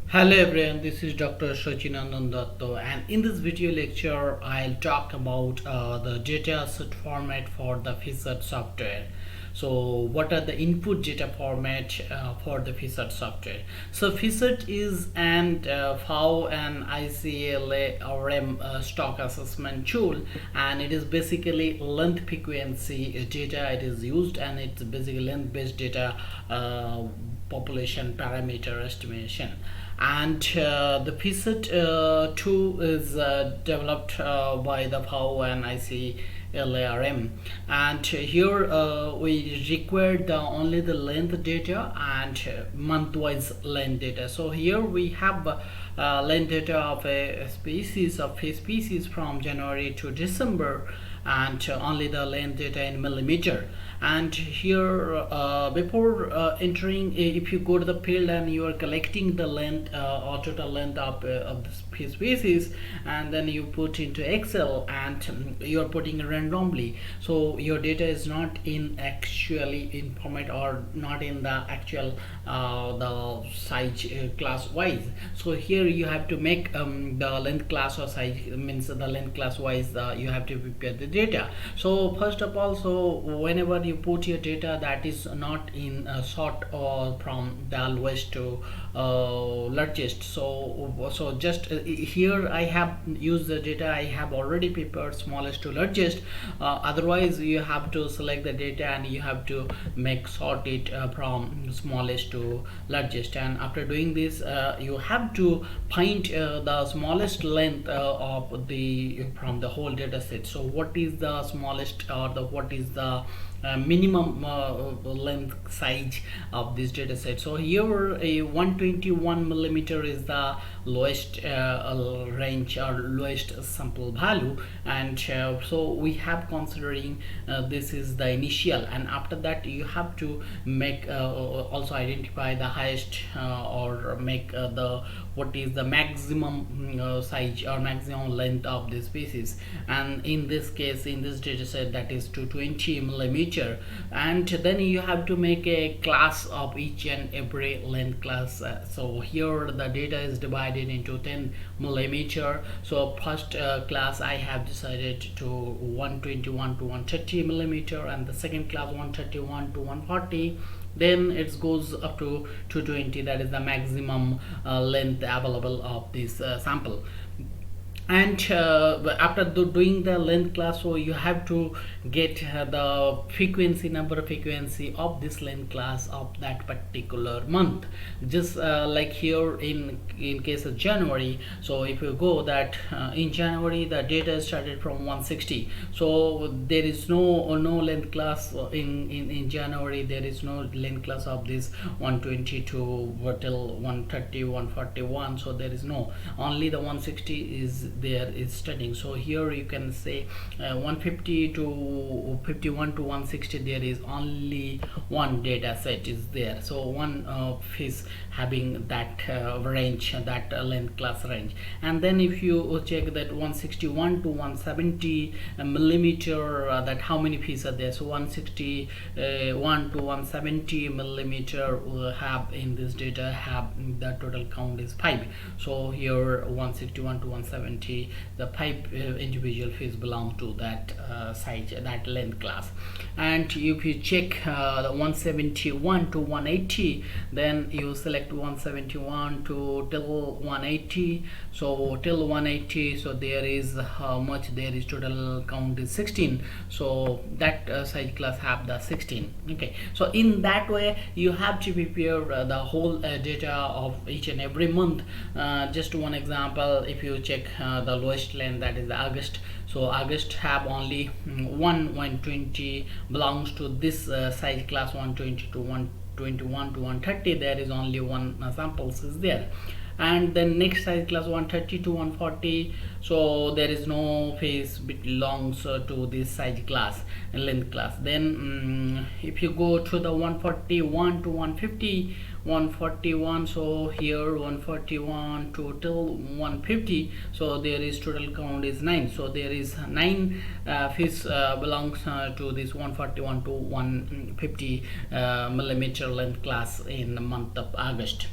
Hello everyone, this is Dr. Sachinandan Datto, and in this video lecture I'll talk about the data set format for the FISAT software. So what are the input data format for the FISAT software? So FISAT is an FOW and ICLA RM stock assessment tool, and it is basically length frequency data it is used, and it's basically length based data population parameter estimation. And the PSET 2 is developed by the FOW and ICLARM, and here we require only the length data and month-wise length data. So here we have length data of a species from January to December, and only the length data in millimeter. And here before entering, if you go to the field and you are collecting the length or total length of the species, and then you put into Excel, and you are putting randomly, so your data is not in actually in format or not in the actual the size class wise. So here you have to make the length class or size, means the length class wise you have to prepare the data. So first of all, so whenever you put your data that is not in sort or from the lowest to largest, so just here I have used the data I have already prepared smallest to largest. Otherwise you have to select the data and you have to make sort it from smallest to largest, and after doing this you have to find the smallest length of the from the whole data set. So what is the smallest, or the what is the minimum length size of this data set? So here a 121 millimeter is the lowest range or lowest sample value, and so we have considering this is the initial, and after that you have to make also identify the highest or make the what is the maximum size or maximum length of the species, and in this case in this data set that is 220 millimeter. And then you have to make a class of each and every length class. So here the data is divided into 10 millimeter. So first class I have decided to 121 to 130 millimeter, and the second class 131 to 140. Then it goes up to 220, that is the maximum length available of this sample. And after doing the length class, so you have to get the frequency, number of frequency of this length class of that particular month. Just like here in case of January, so if you go that in January the data started from 160, so there is no length class in January. There is no length class of this 120 to till 130 141, so there is no, only the 160 is there is studying. So here you can say 150 to 51 to 160, there is only one data set is there. So one is having that range, that length class range. And then if you check that 161 to 170 millimeter, that how many fish are there. So 161 to 170 millimeter have in this data have the total count is 5. So here 161 to 170, the 5 individual fish belong to that size, that length class. And if you check the 171 to 180, then you select 171 to till 180. So till 180, so there is how much there is, total count is 16. So that size class have the 16. Okay, so in that way you have to prepare the whole data of each and every month. Just one example, if you check the lowest length, that is August. So August have only 120 belongs to this size class 120 to 121 to 130. There is only one samples is there. And then next size class 130 to 140, so there is no phase belongs to this size class and length class. Then if you go to the 141 to 150, 141, so here 141 to till 150, so there is total count is 9. So there is 9 fish belongs to this 141 to 150 millimeter length class in the month of August.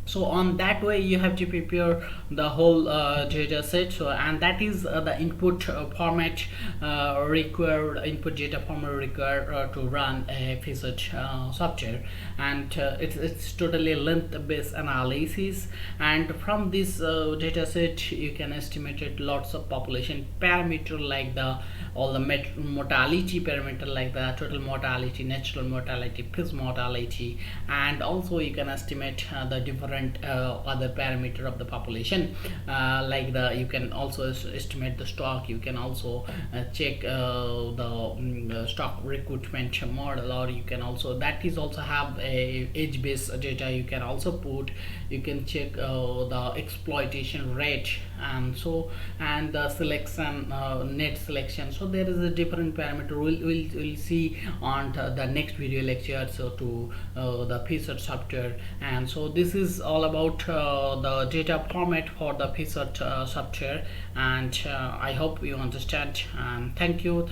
So on that way you have to prepare the whole data set. So and that is the input format required, input data format required to run a research software. And it's totally length based analysis, and from this data set you can estimate it lots of population parameter, like the all the mortality parameter, like the total mortality, natural mortality, piss mortality, and also you can estimate the different other parameter of the population, like the you can also estimate the stock. You can also check the stock recruitment model, or you can also, that is also have a age based data you can also put. You can check the exploitation rate, and so and the selection net selection. So there is a different parameter we'll see on the next video lecture, so to the research software. And so this is all about the data format for the research software, and I hope you understand. Thank you.